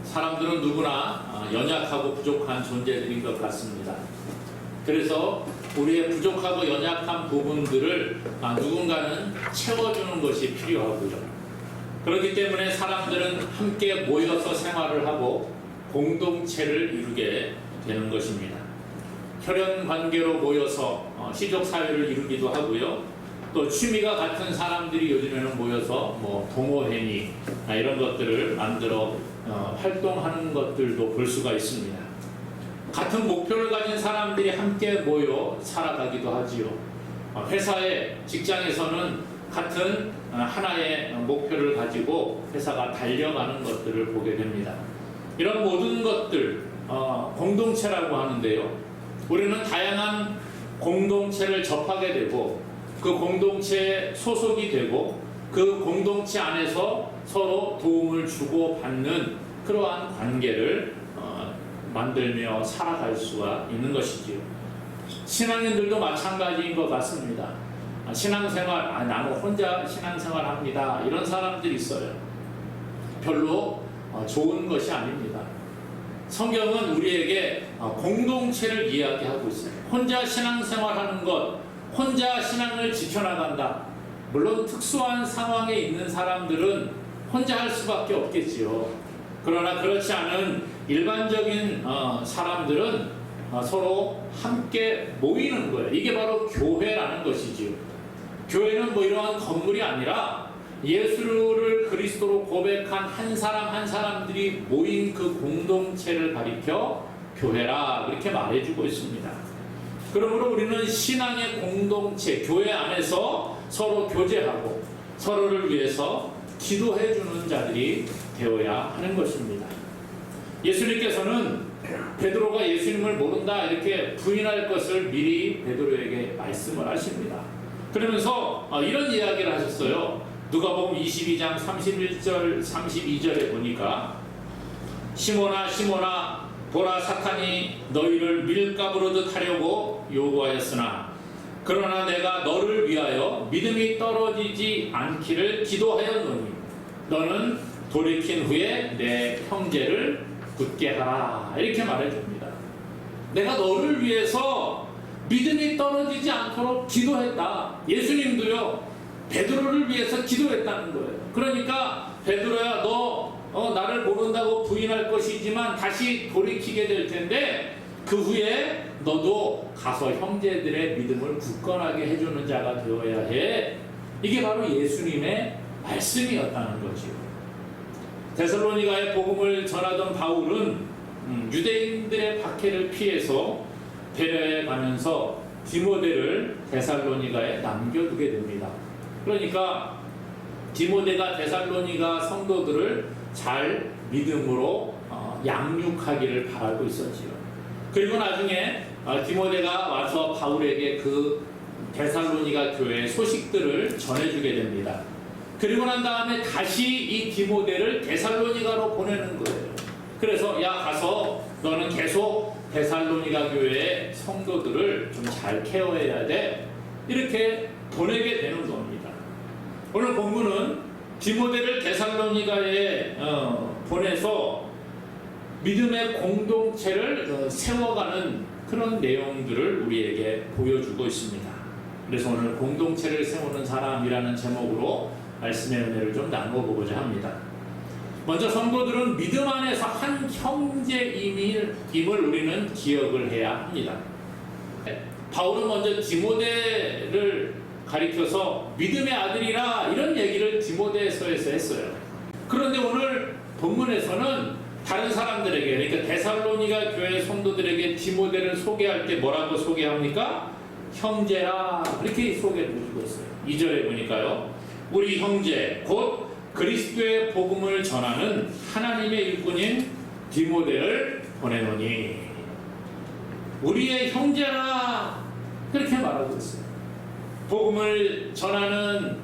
사람들은 누구나 연약하고 부족한 존재들인 것 같습니다. 그래서 우리의 부족하고 연약한 부분들을 누군가는 채워주는 것이 필요하고요. 그렇기 때문에 사람들은 함께 모여서 생활을 하고 공동체를 이루게 되는 것입니다. 혈연 관계로 모여서 시족 사회를 이루기도 하고요. 또 취미가 같은 사람들이 요즘에는 모여서 동호회니 이런 것들을 만들어 활동하는 것들도 볼 수가 있습니다. 같은 목표를 가진 사람들이 함께 모여 살아가기도 하지요. 회사에, 직장에서는 같은 하나의 목표를 가지고 회사가 달려가는 것들을 보게 됩니다. 이런 모든 것들 공동체라고 하는데요. 우리는 다양한 공동체를 접하게 되고 그 공동체에 소속이 되고 그 공동체 안에서 서로 도움을 주고 받는 그러한 관계를 만들며 살아갈 수가 있는 것이지요. 신앙인들도 마찬가지인 것 같습니다. 신앙생활, 나는 혼자 신앙생활 합니다. 이런 사람들이 있어요. 별로 좋은 것이 아닙니다. 성경은 우리에게 공동체를 이야기하고 있어요. 혼자 신앙생활하는 것, 혼자 신앙을 지켜나간다. 물론 특수한 상황에 있는 사람들은 혼자 할 수밖에 없겠지요. 그러나 그렇지 않은 일반적인 사람들은 서로 함께 모이는 거예요. 이게 바로 교회라는 것이지요. 교회는 이러한 건물이 아니라 예수를 그리스도로 고백한 한 사람 한 사람들이 모인 그 공동체를 가리켜 교회라 그렇게 말해주고 있습니다. 그러므로 우리는 신앙의 공동체, 교회 안에서 서로 교제하고 서로를 위해서 기도해주는 자들이 되어야 하는 것입니다. 예수님께서는 베드로가 예수님을 모른다 이렇게 부인할 것을 미리 베드로에게 말씀을 하십니다. 그러면서 이런 이야기를 하셨어요. 누가복음 22장 31절 32절에 보니까 시몬아 시몬아 보라 사탄이 너희를 밀가부르듯 하려고 요구하였으나 그러나 내가 너를 위하여 믿음이 떨어지지 않기를 기도하였노니 너는 돌이킨 후에 내 형제를 굳게 하라 이렇게 말해줍니다. 내가 너를 위해서 믿음이 떨어지지 않도록 기도했다. 예수님도요 베드로를 위해서 기도했다는 거예요. 그러니까 베드로야 너 나를 모른다고 부인할 것이지만 다시 돌이키게 될 텐데 그 후에 너도 가서 형제들의 믿음을 굳건하게 해주는 자가 되어야 해. 이게 바로 예수님의 말씀이었다는 거지요. 데살로니가의 복음을 전하던 바울은 유대인들의 박해를 피해서 베레아에 가면서 디모데를 데살로니가에 남겨두게 됩니다. 그러니까 디모데가 데살로니가 성도들을 잘 믿음으로 양육하기를 바라고 있었지요. 그리고 나중에 디모데가 와서 바울에게 그 데살로니가 교회의 소식들을 전해주게 됩니다. 그리고 난 다음에 다시 이 디모데를 데살로니가로 보내는 거예요. 그래서 야 가서 너는 계속 데살로니가 교회의 성도들을 좀 잘 케어해야 돼. 이렇게 보내게 되는 겁니다. 오늘 본문은 디모데를 데살로니가에 보내서 믿음의 공동체를 세워가는 그런 내용들을 우리에게 보여주고 있습니다. 그래서 오늘 공동체를 세우는 사람이라는 제목으로 말씀의 은혜를 좀 나눠보고자 합니다. 먼저 성도들은 믿음 안에서 한 형제임을 우리는 기억을 해야 합니다. 바울은 먼저 디모데를 가리켜서 믿음의 아들이라 이런 얘기를 디모데서에서 했어요. 그런데 오늘 본문에서는 다른 사람들에게, 그러니까 데살로니가 교회 성도들에게 디모데를 소개할 때 뭐라고 소개합니까? 형제라 이렇게 소개를 해주고 있어요. 2절에 보니까요, 우리 형제 곧 그리스도의 복음을 전하는 하나님의 일꾼인 디모데를 보내노니 우리의 형제라 그렇게 말하고 있어요. 복음을 전하는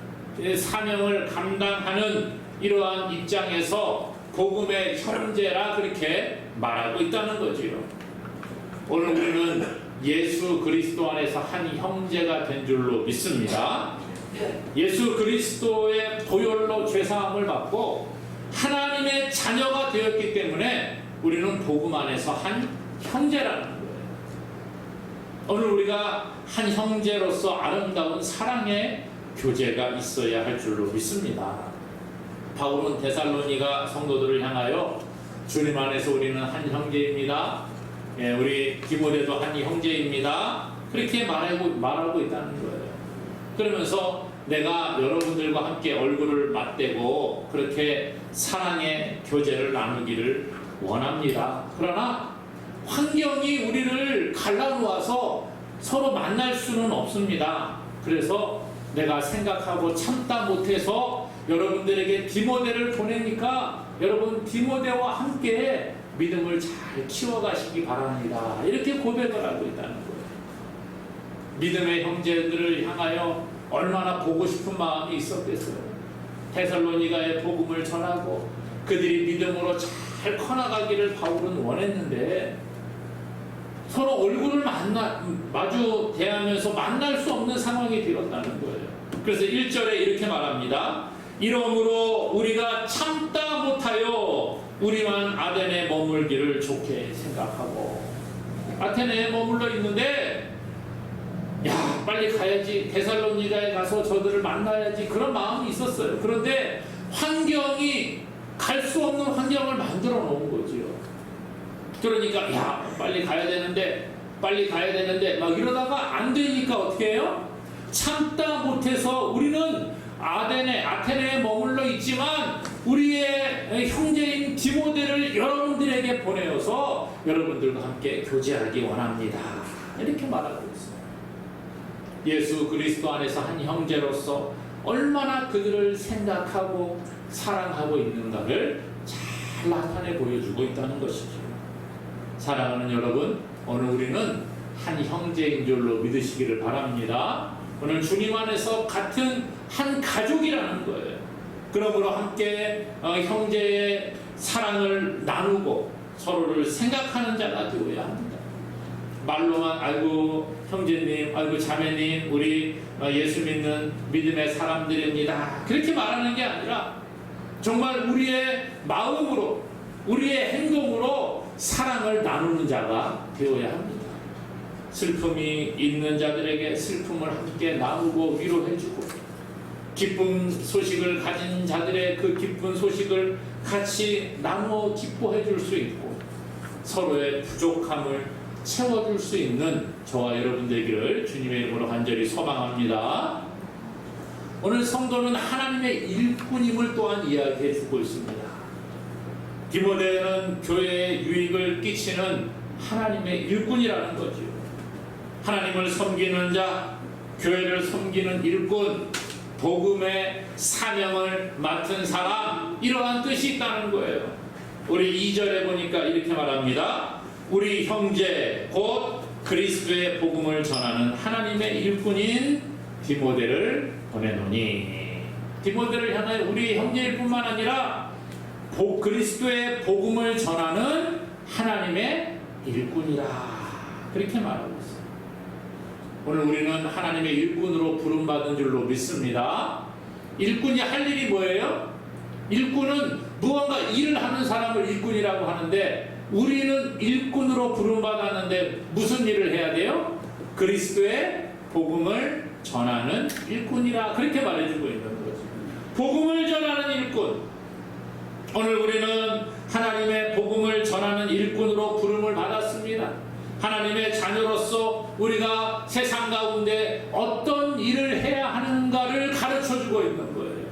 사명을 감당하는 이러한 입장에서 복음의 형제라 그렇게 말하고 있다는 거지요. 오늘 우리는 예수 그리스도 안에서 한 형제가 된 줄로 믿습니다. 예수 그리스도의 보혈로 죄사함을 받고 하나님의 자녀가 되었기 때문에 우리는 복음 안에서 한 형제라는 거예요. 오늘 우리가 한 형제로서 아름다운 사랑의 교제가 있어야 할 줄로 믿습니다. 바울은 데살로니가 성도들을 향하여 주님 안에서 우리는 한 형제입니다. 우리 디모데도 한 형제입니다. 그렇게 말하고 있다는 거예요. 그러면서 내가 여러분들과 함께 얼굴을 맞대고 그렇게 사랑의 교제를 나누기를 원합니다. 그러나 환경이 우리를 갈라놓아서 서로 만날 수는 없습니다. 그래서 내가 생각하고 참다 못해서 여러분들에게 디모데를 보내니까 여러분 디모데와 함께 믿음을 잘 키워가시기 바랍니다. 이렇게 고백을 하고 있다는 거예요. 믿음의 형제들을 향하여 얼마나 보고 싶은 마음이 있었겠어요. 데살로니가의 복음을 전하고 그들이 믿음으로 잘 커나가기를 바울은 원했는데 서로 얼굴을 마주 대하면서 만날 수 없는 상황이 되었다는 거예요. 그래서 1절에 이렇게 말합니다. 이러므로 우리가 참다 못하여 우리만 아테네에 머물기를 좋게 생각하고, 아테네에 머물러 있는데 야 빨리 가야지, 데살로니가에 가서 저들을 만나야지, 그런 마음이 있었어요. 그런데 환경이 갈 수 없는 환경을 만들어 놓은 거지요. 그러니까 야 빨리 가야 되는데 막 이러다가 안 되니까 어떻게 해요? 참다 못해서 우리는 아테네에 머물러 있지만 우리의 형제인 디모데를 여러분들에게 보내어서 여러분들과 함께 교제하기 원합니다. 이렇게 말하고 있어요. 예수 그리스도 안에서 한 형제로서 얼마나 그들을 생각하고 사랑하고 있는가를 잘 나타내 보여주고 있다는 것이죠. 사랑하는 여러분, 오늘 우리는 한 형제인 줄로 믿으시기를 바랍니다. 오늘 주님 안에서 같은 한 가족이라는 거예요. 그러므로 함께 형제의 사랑을 나누고 서로를 생각하는 자가 되어야 합니다. 말로만 아이고 형제님, 아이고 자매님, 우리 예수 믿는 믿음의 사람들입니다, 그렇게 말하는 게 아니라 정말 우리의 마음으로, 우리의 행동으로 사랑을 나누는 자가 되어야 합니다. 슬픔이 있는 자들에게 슬픔을 함께 나누고 위로해주고, 기쁜 소식을 가진 자들의 그 기쁜 소식을 같이 나누어 기뻐해 줄 수 있고, 서로의 부족함을 채워줄 수 있는 저와 여러분 되기를 주님의 이름으로 간절히 소망합니다. 오늘 성도는 하나님의 일꾼임을 또한 이야기해 주고 있습니다. 디모데는 교회에 유익을 끼치는 하나님의 일꾼이라는 거죠. 하나님을 섬기는 자, 교회를 섬기는 일꾼, 복음의 사명을 맡은 사람, 이러한 뜻이 있다는 거예요. 우리 2절에 보니까 이렇게 말합니다. 우리 형제 곧 그리스도의 복음을 전하는 하나님의 일꾼인 디모데를 보내노니, 디모데를 향하여 우리 형제일 뿐만 아니라 그리스도의 복음을 전하는 하나님의 일꾼이라, 그렇게 말하고 있어요. 오늘 우리는 하나님의 일꾼으로 부름받은 줄로 믿습니다. 일꾼이 할 일이 뭐예요? 일꾼은 무언가 일을 하는 사람을 일꾼이라고 하는데, 우리는 일꾼으로 부름받았는데 무슨 일을 해야 돼요? 그리스도의 복음을 전하는 일꾼이라, 그렇게 말해주고 있는 거죠. 복음을 전하는 일꾼. 오늘 우리는 하나님의 복음을 전하는 일꾼으로 부름을 받았습니다. 하나님의 자녀로서 우리가 세상 가운데 어떤 일을 해야 하는가를 가르쳐주고 있는 거예요.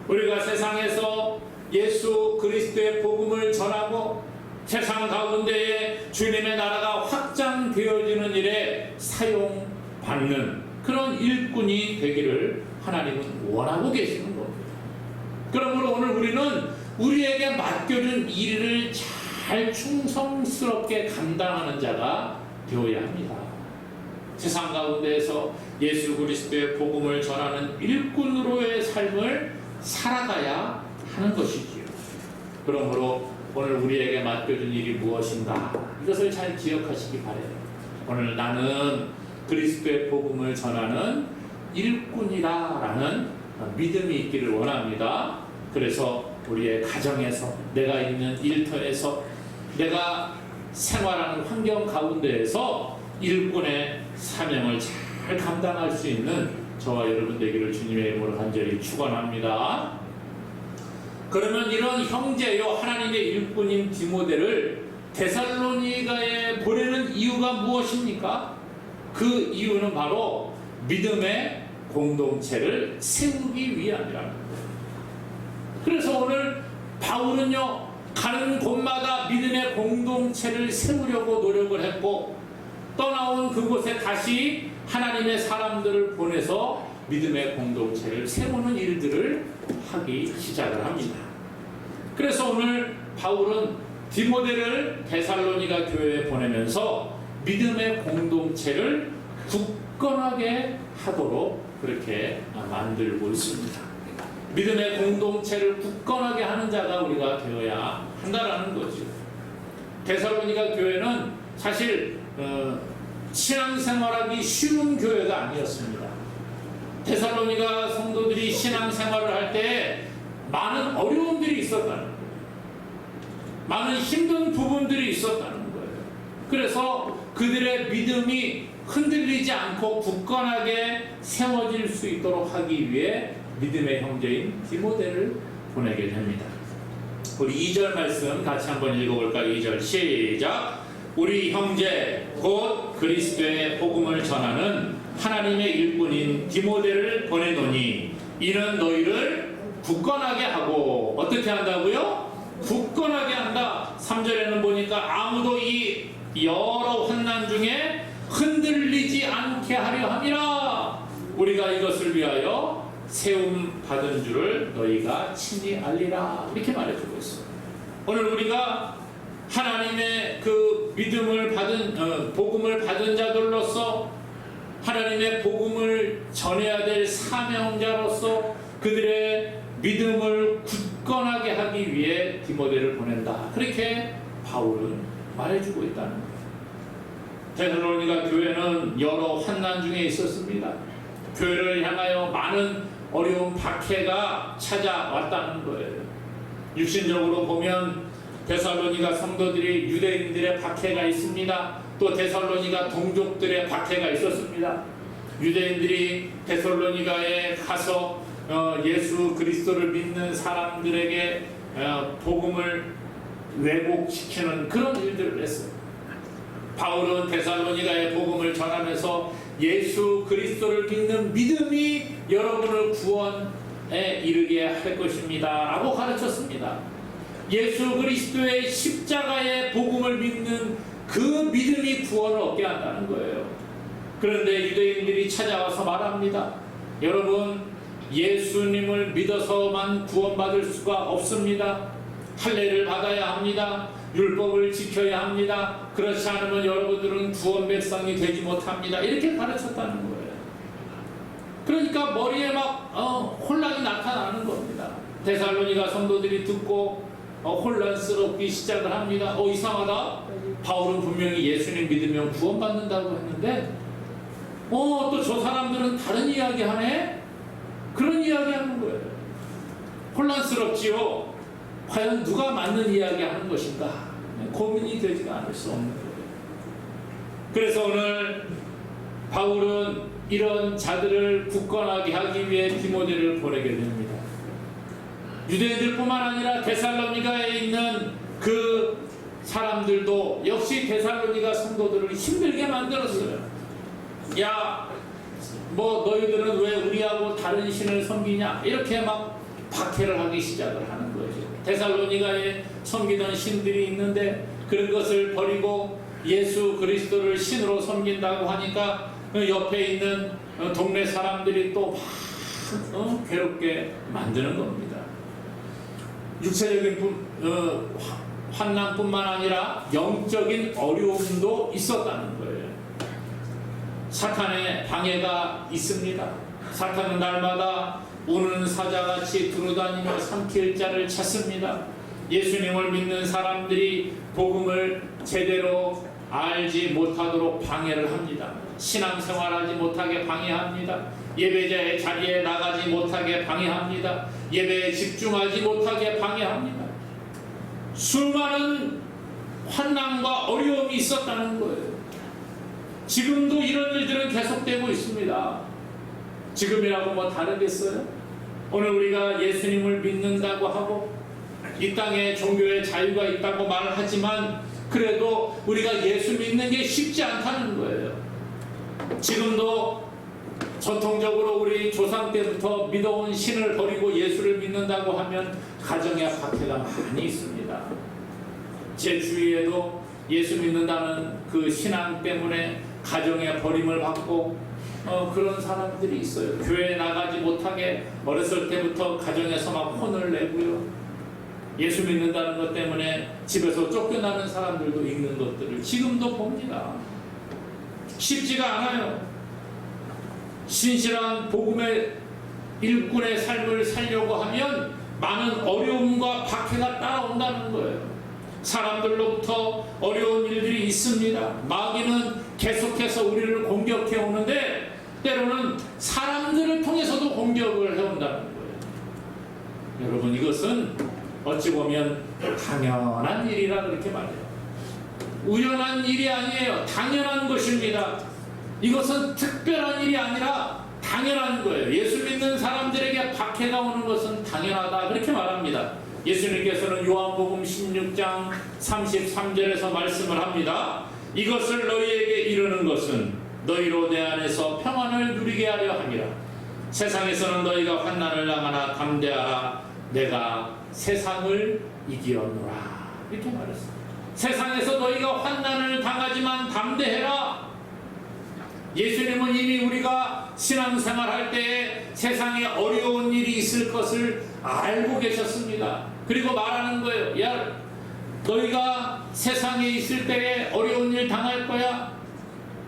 우리가 세상에서 예수 그리스도의 복음을 전하고 세상 가운데에 주님의 나라가 확장되어지는 일에 사용받는 그런 일꾼이 되기를 하나님은 원하고 계시는 겁니다. 그러므로 오늘 우리는 우리에게 맡겨준 일을 잘 충성스럽게 감당하는 자가 되어야 합니다. 세상 가운데에서 예수 그리스도의 복음을 전하는 일꾼으로의 삶을 살아가야 하는 것이지요. 그러므로 오늘 우리에게 맡겨준 일이 무엇인가, 이것을 잘 기억하시기 바라요. 오늘 나는 그리스도의 복음을 전하는 일꾼이라는 믿음이 있기를 원합니다. 그래서 우리의 가정에서, 내가 있는 일터에서, 내가 생활하는 환경 가운데에서 일꾼의 사명을 잘 감당할 수 있는 저와 여러분 되기를 주님의 이름으로 간절히 축원합니다. 그러면 이런 형제요 하나님의 일꾼인 디모데를 데살로니가에 보내는 이유가 무엇입니까? 그 이유는 바로 믿음의 공동체를 세우기 위함이라는 거예요. 그래서 오늘 바울은요, 가는 곳마다 믿음의 공동체를 세우려고 노력을 했고, 떠나온 그곳에 다시 하나님의 사람들을 보내서 믿음의 공동체를 세우는 일들을 하기 시작을 합니다. 그래서 오늘 바울은 디모데를 데살로니가 교회에 보내면서 믿음의 공동체를 굳건하게 하도록 그렇게 만들고 있습니다. 믿음의 공동체를 굳건하게 하는 자가 우리가 되어야 한다라는 거죠. 데살로니가 교회는 사실 신앙생활하기 쉬운 교회가 아니었습니다. 데살로니가 성도들이 신앙생활을 할 때 많은 어려움들이 있었다는 거예요. 많은 힘든 부분들이 있었다는 거예요. 그래서 그들의 믿음이 흔들리지 않고 굳건하게 세워질 수 있도록 하기 위해 믿음의 형제인 디모데를 보내게 됩니다. 우리 2절 말씀 같이 한번 읽어볼까요? 2절 시작. 우리 형제 곧 그리스도의 복음을 전하는 하나님의 일꾼인 디모데를 보내노니 이는 너희를 굳건하게 하고, 어떻게 한다고요? 굳건하게 한다. 3절에는 보니까 아무도 이 여러 환난 중에 흔들리지 않게 하려 함이라. 우리가 이것을 위하여 세움 받은 줄을 너희가 친히 알리라. 이렇게 말해주고 있어요. 오늘 우리가 하나님의 그 믿음을 받은 복음을 받은 자들로서 하나님의 복음을 전해야 될 사명자로서 그들의 믿음을 굳건하게 하기 위해 디모데를 보낸다. 그렇게 바울은 말해주고 있다는 거예요. 데살로니가 교회는 여러 환난 중에 있었습니다. 교회를 향하여 많은 어려운 박해가 찾아왔다는 거예요. 육신적으로 보면 데살로니가 성도들이 유대인들의 박해가 있습니다. 또 데살로니가 동족들의 박해가 있었습니다. 유대인들이 데살로니가에 가서 예수 그리스도를 믿는 사람들에게 복음을 왜곡시키는 그런 일들을 했어요. 바울은 데살로니가의 복음을 전하면서 예수 그리스도를 믿는 믿음이 여러분을 구원에 이르게 할 것입니다 라고 가르쳤습니다. 예수 그리스도의 십자가의 복음을 믿는 그 믿음이 구원을 얻게 한다는 거예요. 그런데 유대인들이 찾아와서 말합니다. 여러분, 예수님을 믿어서만 구원받을 수가 없습니다. 할례를 받아야 합니다. 율법을 지켜야 합니다. 그렇지 않으면 여러분들은 구원 백성이 되지 못합니다. 이렇게 가르쳤다는 거예요. 그러니까 머리에 막 혼란이 나타나는 겁니다. 데살로니가 성도들이 듣고 혼란스럽기 시작을 합니다. 이상하다. 바울은 분명히 예수님 믿으면 구원받는다고 했는데 또 저 사람들은 다른 이야기 하네? 그런 이야기 하는 거예요. 혼란스럽지요. 과연 누가 맞는 이야기 하는 것인가? 고민이 되지가 않을 수 없는 거예요. 그래서 오늘 바울은 이런 자들을 굳건하게 하기 위해 디모데를 보내게 됩니다. 유대인들뿐만 아니라 데살로니가에 있는 그 사람들도 역시 데살로니가 성도들을 힘들게 만들었어요. 야, 뭐 너희들은 왜 우리하고 다른 신을 섬기냐? 이렇게 막 박해를 하기 시작을 하는 거죠. 데살로니가에 섬기던 신들이 있는데 그런 것을 버리고 예수 그리스도를 신으로 섬긴다고 하니까 옆에 있는 동네 사람들이 또 막 괴롭게 만드는 겁니다. 육체적인 환난뿐만 아니라 영적인 어려움도 있었다는 거예요. 사탄의 방해가 있습니다. 사탄은 날마다 우는 사자같이 두루다니며 삼킬 자를 찾습니다. 예수님을 믿는 사람들이 복음을 제대로 알지 못하도록 방해를 합니다. 신앙생활하지 못하게 방해합니다. 예배자의 자리에 나가지 못하게 방해합니다. 예배에 집중하지 못하게 방해합니다. 수많은 환난과 어려움이 있었다는 거예요. 지금도 이런 일들은 계속되고 있습니다. 지금이라고 뭐 다르겠어요? 오늘 우리가 예수님을 믿는다고 하고 이 땅에 종교의 자유가 있다고 말을 하지만 그래도 우리가 예수 믿는 게 쉽지 않다는 거예요. 지금도 전통적으로 우리 조상 때부터 믿어온 신을 버리고 예수를 믿는다고 하면 가정에 박해가 많이 있습니다. 제 주위에도 예수 믿는다는 그 신앙 때문에 가정에 버림을 받고 그런 사람들이 있어요. 교회에 나가지 못하게 어렸을 때부터 가정에서 막 혼을 내고요. 예수 믿는다는 것 때문에 집에서 쫓겨나는 사람들도 있는 것들을 지금도 봅니다. 쉽지가 않아요. 신실한 복음의 일꾼의 삶을 살려고 하면 많은 어려움과 박해가 따라온다는 거예요. 사람들로부터 어려운 일들이 있습니다. 마귀는 계속해서 우리를 공격해 오는데 때로는 사람들을 통해서도 공격을 해온다는 거예요. 여러분, 이것은 어찌 보면 당연한 일이라 그렇게 말해요. 우연한 일이 아니에요. 당연한 것입니다. 이것은 특별한 일이 아니라 당연한 거예요. 예수 믿는 사람들에게 박해가 오는 것은 당연하다 그렇게 말합니다. 예수님께서는 요한복음 16장 33절에서 말씀을 합니다. 이것을 너희에게 이르는 것은 너희로 내 안에서 평안을 누리게 하려 함이라. 세상에서는 너희가 환난을 당하나 담대하라. 내가 세상을 이기었노라. 이렇게 말했습니다. 세상에서 너희가 환난을 당하지만 담대해라. 예수님은 이미 우리가 신앙생활 할 때에 세상에 어려운 일이 있을 것을 알고 계셨습니다. 그리고 말하는 거예요. 야, 너희가 세상에 있을 때에 어려운 일 당할 거야.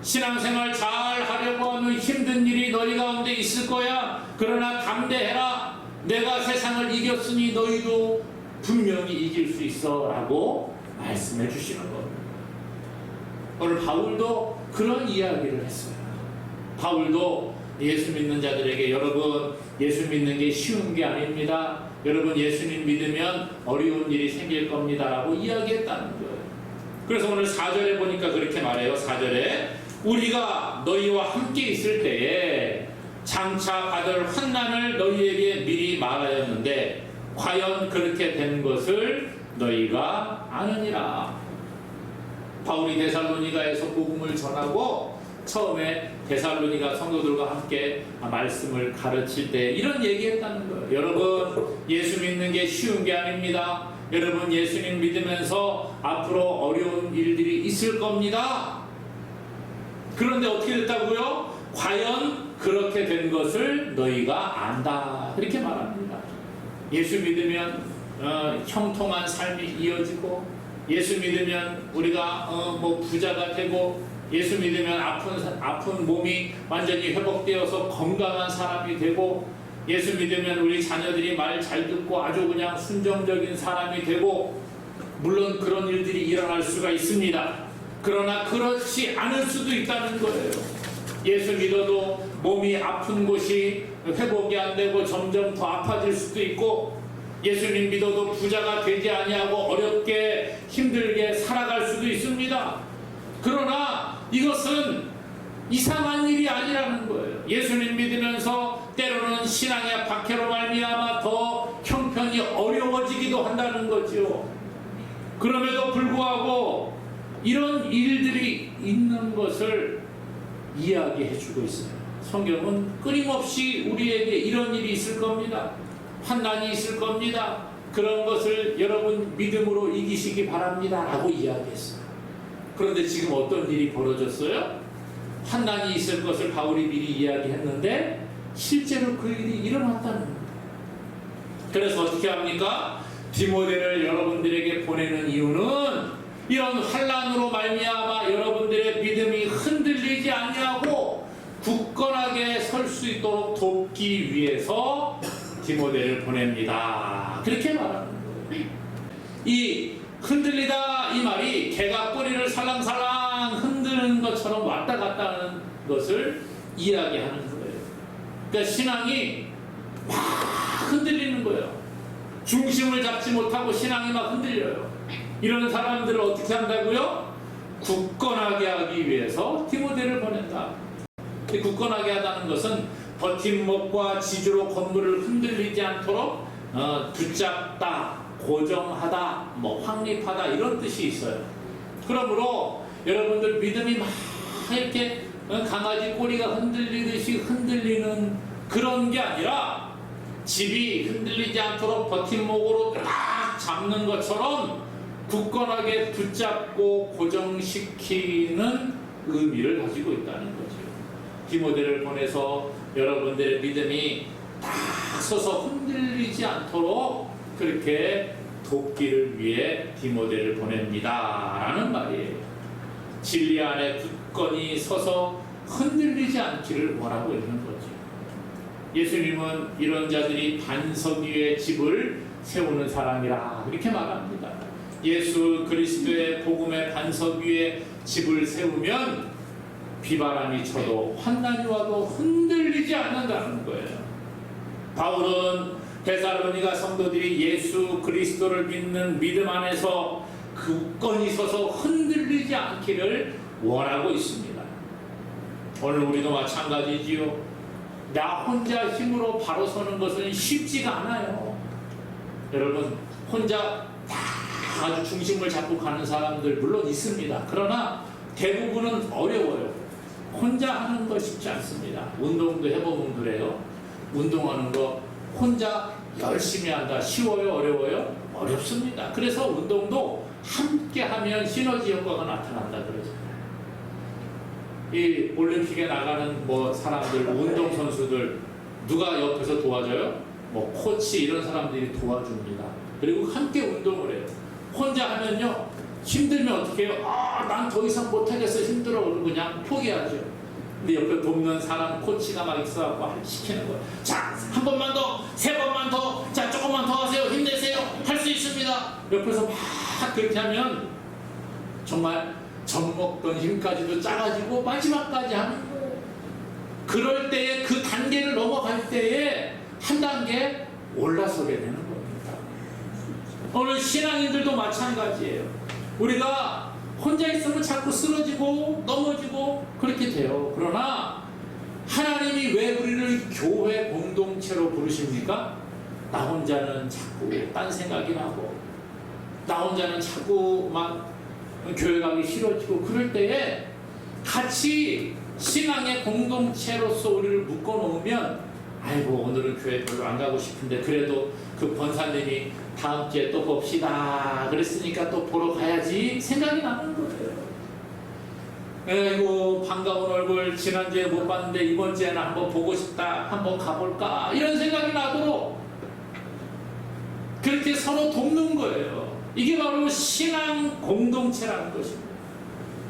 신앙생활 잘 하려고 하면 힘든 일이 너희 가운데 있을 거야. 그러나 담대해라. 내가 세상을 이겼으니 너희도 분명히 이길 수 있어 라고 말씀해 주시는 겁니다. 오늘 바울도 그런 이야기를 했어요. 바울도 예수 믿는 자들에게 여러분, 예수 믿는 게 쉬운 게 아닙니다. 여러분, 예수님 믿으면 어려운 일이 생길 겁니다 라고 이야기했다는 거예요. 그래서 오늘 4절에 보니까 그렇게 말해요. 4절에 우리가 너희와 함께 있을 때에 장차 받을 환난을 너희에게 미리 말하였는데 과연 그렇게 된 것을 너희가 아느니라. 바울이 데살로니가에서 복음을 전하고 처음에 데살로니가 성도들과 함께 말씀을 가르칠 때 이런 얘기했다는 거예요. 여러분, 예수 믿는 게 쉬운 게 아닙니다. 여러분, 예수님 믿으면서 앞으로 어려운 일들이 있을 겁니다. 그런데 어떻게 됐다고요? 과연 그렇게 된 것을 너희가 안다. 그렇게 말합니다. 예수 믿으면 형통한 삶이 이어지고, 예수 믿으면 우리가 부자가 되고, 예수 믿으면 아픈 몸이 완전히 회복되어서 건강한 사람이 되고, 예수 믿으면 우리 자녀들이 말 잘 듣고 아주 그냥 순종적인 사람이 되고, 물론 그런 일들이 일어날 수가 있습니다. 그러나 그렇지 않을 수도 있다는 거예요. 예수 믿어도 몸이 아픈 곳이 회복이 안 되고 점점 더 아파질 수도 있고, 예수님 믿어도 부자가 되지 아니하고 어렵게 힘들게 살아갈 수도 있습니다. 그러나 이것은 이상한 일이 아니라는 거예요. 예수님 믿으면서 때로는 신앙의 박해로 말미암아 더 형편이 어려워지기도 한다는 거죠. 그럼에도 불구하고 이런 일들이 있는 것을 이야기해주고 있어요. 성경은 끊임없이 우리에게 이런 일이 있을 겁니다. 환난이 있을 겁니다. 그런 것을 여러분 믿음으로 이기시기 바랍니다 라고 이야기했어요. 그런데 지금 어떤 일이 벌어졌어요? 환난이 있을 것을 바울이 미리 이야기했는데 실제로 그 일이 일어났다는 겁니다. 그래서 어떻게 합니까? 디모데를 여러분들에게 보내는 이유는 이런 환난으로 말미암아 여러분들의 믿음이 흔들리지 아니하고 굳건하게 설 수 있도록 돕기 위해서 디모데를 보냅니다. 그렇게 말하는 거예요. 이 흔들리다 이 말이 개가 꼬리를 살랑살랑 흔드는 것처럼 왔다 갔다 하는 것을 이야기하는 거예요. 그러니까 신앙이 막 흔들리는 거예요. 중심을 잡지 못하고 신앙이 막 흔들려요. 이런 사람들을 어떻게 한다고요? 굳건하게 하기 위해서 디모데를 보낸다. 굳건하게 하다는 것은 버팀목과 지주로 건물을 흔들리지 않도록 붙잡다, 고정하다, 확립하다 이런 뜻이 있어요. 그러므로 여러분들 믿음이 막 이렇게 강아지 꼬리가 흔들리듯이 흔들리는 그런 게 아니라 집이 흔들리지 않도록 버팀목으로 딱 잡는 것처럼 굳건하게 붙잡고 고정시키는 의미를 가지고 있다는 거죠. 디모데를 보내서 여러분들의 믿음이 딱 서서 흔들리지 않도록 그렇게 돕기를 위해 디모데를 보냅니다 라는 말이에요. 진리 안에 굳건히 서서 흔들리지 않기를 원하고 있는 거죠. 예수님은 이런 자들이 반석 위에 집을 세우는 사람이라 이렇게 말합니다. 예수 그리스도의 복음의 반석 위에 집을 세우면 비바람이 쳐도 환난이 와도 흔들리지 않는다는 거예요. 바울은 데살로니가 성도들이 예수 그리스도를 믿는 믿음 안에서 굳건히 서서 흔들리지 않기를 원하고 있습니다. 오늘 우리도 마찬가지지요. 나 혼자 힘으로 바로 서는 것은 쉽지가 않아요. 여러분 혼자 아주 중심을 잡고 가는 사람들 물론 있습니다. 그러나 대부분은 어려워요. 혼자 하는 거 쉽지 않습니다. 운동도 해보면 그래요. 운동하는 거 혼자 열심히 한다. 쉬워요? 어려워요? 어렵습니다. 그래서 운동도 함께 하면 시너지 효과가 나타난다 그러잖아요. 이 올림픽에 나가는 사람들, 운동선수들 누가 옆에서 도와줘요? 코치 이런 사람들이 도와줍니다. 그리고 함께 운동을 해요. 혼자 하면요 힘들면 어떻게 해요? 난 더 이상 못하겠어 힘들어 그러고 그냥 포기하죠. 근데 옆에 돕는 사람 코치가 막 있어갖고 시키는 거예요. 자, 한 번만 더, 세 번만 더, 자 조금만 더 하세요. 힘내세요. 할 수 있습니다. 옆에서 막 그렇게 하면 정말 젖 먹던 힘까지도 짜가지고 마지막까지 하는 거예요. 그럴 때에 그 단계를 넘어갈 때에 한 단계 올라서게 되는 겁니다. 오늘 신앙인들도 마찬가지예요. 우리가 혼자 있으면 자꾸 쓰러지고 넘어지고 그렇게 돼요. 그러나 하나님이 왜 우리를 교회 공동체로 부르십니까? 나 혼자는 자꾸 딴 생각이 나고 나 혼자는 자꾸 막 교회 가기 싫어지고 그럴 때에 같이 신앙의 공동체로서 우리를 묶어놓으면 아이고 오늘은 교회 별로 안 가고 싶은데 그래도 그 권사님이 다음 주에 또 봅시다 그랬으니까 또 보러 가야지 생각이 나는 거예요. 아이고 반가운 얼굴 지난주에 못 봤는데 이번 주에는 한번 보고 싶다 한번 가볼까 이런 생각이 나도록 그렇게 서로 돕는 거예요. 이게 바로 신앙 공동체라는 것입니다.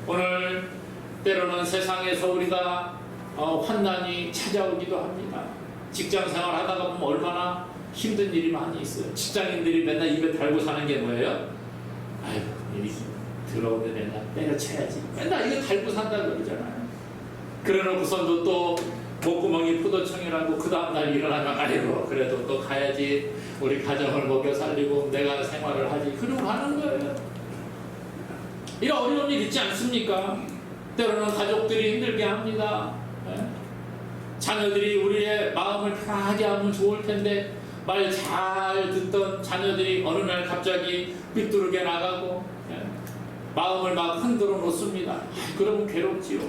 오늘 때로는 세상에서 우리가 환난이 찾아오기도 합니다. 직장 생활 하다가 보면 얼마나 힘든 일이 많이 있어요. 직장인들이 맨날 입에 달고 사는 게 뭐예요? 아유, 일이 들어오면 맨날 때려쳐야지. 맨날 이거 달고 산다 그러잖아요. 그래놓고서도 또 목구멍이 포도청이라고 그 다음날 일어나면 아이고 그래도 또 가야지. 우리 가정을 먹여 살리고 내가 생활을 하지. 그러고 가는 거예요. 이런 어려운 일 있지 않습니까? 때로는 가족들이 힘들게 합니다. 네? 자녀들이 우리의 마음을 편하게 하면 좋을 텐데 말 잘 듣던 자녀들이 어느 날 갑자기 삐뚤게 나가고 마음을 막 흔들어 놓습니다. 그러면 괴롭지요.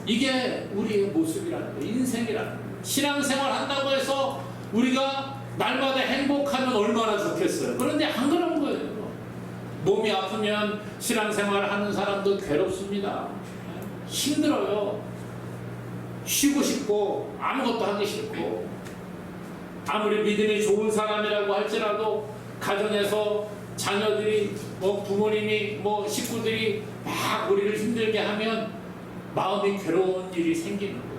이게 우리의 모습이라는 거예요. 인생이라는 거예요. 신앙생활 한다고 해서 우리가 날마다 행복하면 얼마나 좋겠어요. 그런데 안 그런 거예요. 몸이 아프면 신앙생활 하는 사람도 괴롭습니다. 힘들어요. 쉬고 싶고 아무것도 하기 싫고 아무리 믿음이 좋은 사람이라고 할지라도 가정에서 자녀들이 부모님이 식구들이 막 우리를 힘들게 하면 마음이 괴로운 일이 생기는 거예요.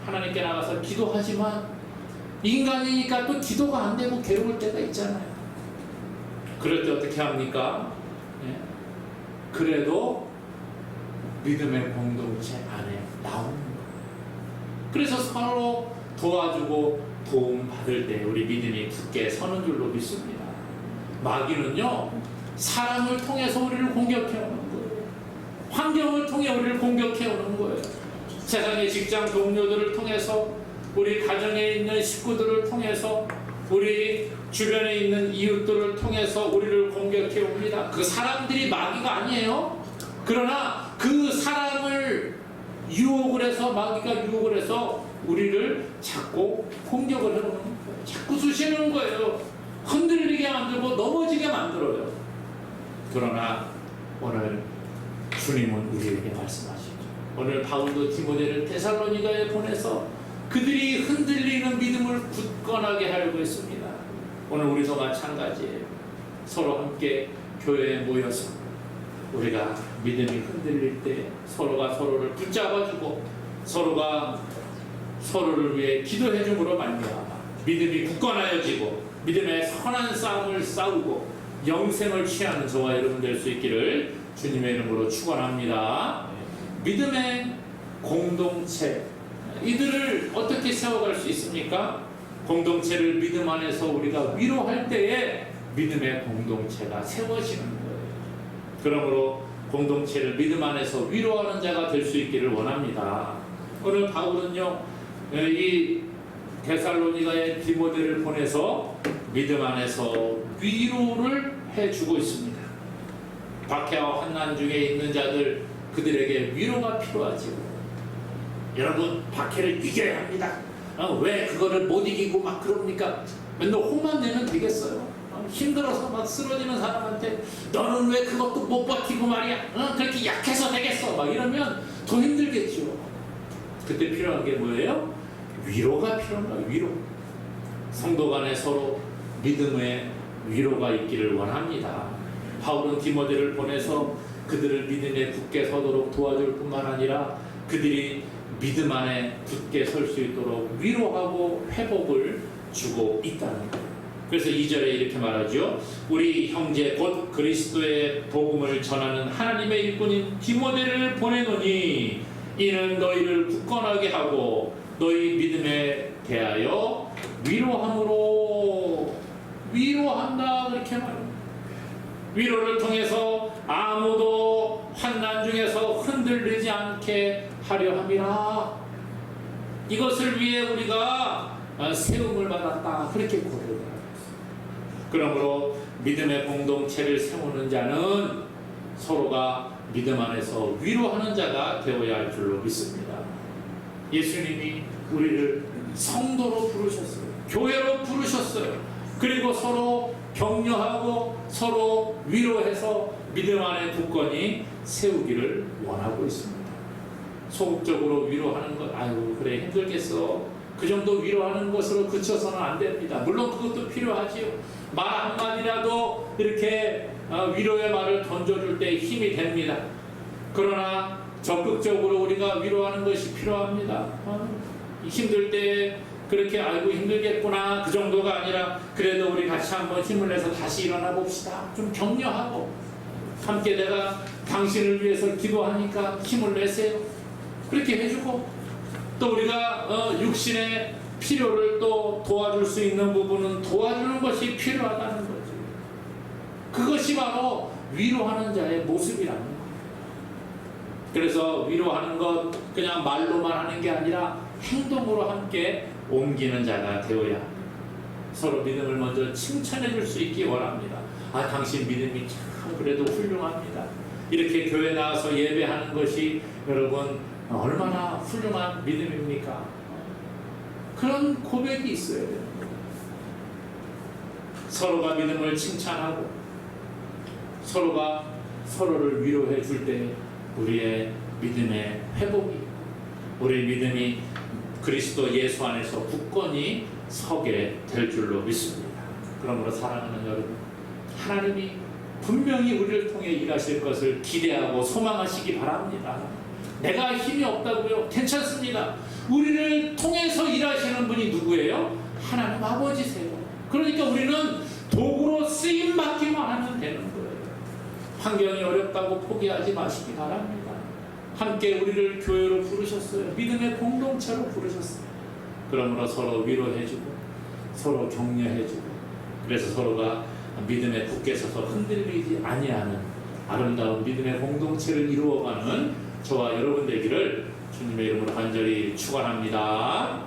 하나님께 나가서 기도하지만 인간이니까 또 기도가 안 되고 괴로울 때가 있잖아요. 그럴 때 어떻게 합니까? 그래도 믿음의 공동체 안에 나오는 거예요. 그래서 서로 도와주고 도움 받을 때 우리 믿음이 굳게 서는 줄로 믿습니다. 마귀는요, 사람을 통해서 우리를 공격해 오는 거예요. 환경을 통해 우리를 공격해 오는 거예요. 세상의 직장 동료들을 통해서, 우리 가정에 있는 식구들을 통해서, 우리 주변에 있는 이웃들을 통해서 우리를 공격해 옵니다. 그 사람들이 마귀가 아니에요. 그러나 그 사람을 유혹을 해서, 마귀가 유혹을 해서 우리를 자꾸 공격을 해오는 거예요. 자꾸 쑤시는 거예요. 흔들리게 만들고 넘어지게 만들어요. 그러나 오늘 주님은 우리에게 말씀하시죠. 오늘 바울도 디모데를 데살로니가에 보내서 그들이 흔들리는 믿음을 굳건하게 하려고 했습니다. 오늘 우리도 마찬가지예요. 서로 함께 교회에 모여서 우리가 믿음이 흔들릴 때 서로가 서로를 붙잡아주고 서로가 서로를 위해 기도해 줌으로 말미암아 믿음이 굳건하여지고 믿음의 선한 싸움을 싸우고 영생을 취하는 저와 여러분 될 수 있기를 주님의 이름으로 축원합니다. 믿음의 공동체, 이들을 어떻게 세워갈 수 있습니까? 공동체를 믿음 안에서 우리가 위로할 때에 믿음의 공동체가 세워지는 거예요. 그러므로 공동체를 믿음 안에서 위로하는 자가 될 수 있기를 원합니다. 오늘 바울은요, 이 데살로니가의 디모데를 보내서 믿음 안에서 위로를 해주고 있습니다. 박해와 환난 중에 있는 자들, 그들에게 위로가 필요하지요. 여러분, 박해를 이겨야 합니다. 왜 그거를 못 이기고 막 그럽니까? 맨날 혼만 내면 되겠어요? 힘들어서 막 쓰러지는 사람한테 너는 왜 그것도 못 버티고 말이야? 그렇게 약해서 되겠어? 막 이러면 더 힘들겠죠. 그때 필요한 게 뭐예요? 위로가 필요한 거예요. 위로. 성도 간에 서로 믿음의 위로가 있기를 원합니다. 바울은 디모데를 보내서 그들을 믿음에 굳게 서도록 도와줄 뿐만 아니라 그들이 믿음 안에 굳게 설 수 있도록 위로하고 회복을 주고 있다는 거예요. 그래서 2절에 이렇게 말하죠. 우리 형제 곧 그리스도의 복음을 전하는 하나님의 일꾼인 디모데를 보내노니 이는 너희를 굳건하게 하고 너희 믿음에 대하여 위로함으로 위로한다, 그렇게 말합니다. 위로를 통해서 아무도 환난 중에서 흔들리지 않게 하려 함이라. 이것을 위해 우리가 세움을 받았다, 그렇게 고백을 합니다. 그러므로 믿음의 공동체를 세우는 자는 서로가 믿음 안에서 위로하는 자가 되어야 할 줄로 믿습니다. 예수님이 우리를 성도로 부르셨어요. 교회로 부르셨어요. 그리고 서로 격려하고 서로 위로해서 믿음 안에 굳건히 세우기를 원하고 있습니다. 소극적으로 위로하는 것, 아유 그래 힘들겠어, 그 정도 위로하는 것으로 그쳐서는 안 됩니다. 물론 그것도 필요하지요. 말 한마디라도 이렇게 위로의 말을 던져줄 때 힘이 됩니다. 그러나 적극적으로 우리가 위로하는 것이 필요합니다. 힘들 때 그렇게 아이고 힘들겠구나, 그 정도가 아니라 그래도 우리 같이 한번 힘을 내서 다시 일어나 봅시다. 좀 격려하고 함께 내가 당신을 위해서 기도하니까 힘을 내세요. 그렇게 해주고 또 우리가 육신의 필요를 또 도와줄 수 있는 부분은 도와주는 것이 필요하다는 거죠. 그것이 바로 위로하는 자의 모습이라는 거예요. 그래서 위로하는 것 그냥 말로만 하는 게 아니라 행동으로 함께 옮기는 자가 되어야 합니다. 서로 믿음을 먼저 칭찬해 줄 수 있기 원합니다. 아, 당신 믿음이 참 그래도 훌륭합니다. 이렇게 교회 나와서 예배하는 것이 여러분 얼마나 훌륭한 믿음입니까? 그런 고백이 있어야 돼요. 서로가 믿음을 칭찬하고 서로가 서로를 위로해 줄 때 우리의 믿음의 회복이, 우리 믿음이 그리스도 예수 안에서 굳건히 서게 될 줄로 믿습니다. 그러므로 사랑하는 여러분, 하나님이 분명히 우리를 통해 일하실 것을 기대하고 소망하시기 바랍니다. 내가 힘이 없다고요? 괜찮습니다. 우리를 통해서 일하시는 분이 누구예요? 하나님 아버지세요. 그러니까 우리는 도구로 쓰임 받기만 하면 되는 거예요. 환경이 어렵다고 포기하지 마시기 바랍니다. 함께 우리를 교회로 부르셨어요. 믿음의 공동체로 부르셨어요. 그러므로 서로 위로해주고 서로 격려해주고, 그래서 서로가 믿음에 굳게 서서 흔들리지 아니하는 아름다운 믿음의 공동체를 이루어가는 저와 여러분 되기를 주님의 이름으로 간절히 축원합니다.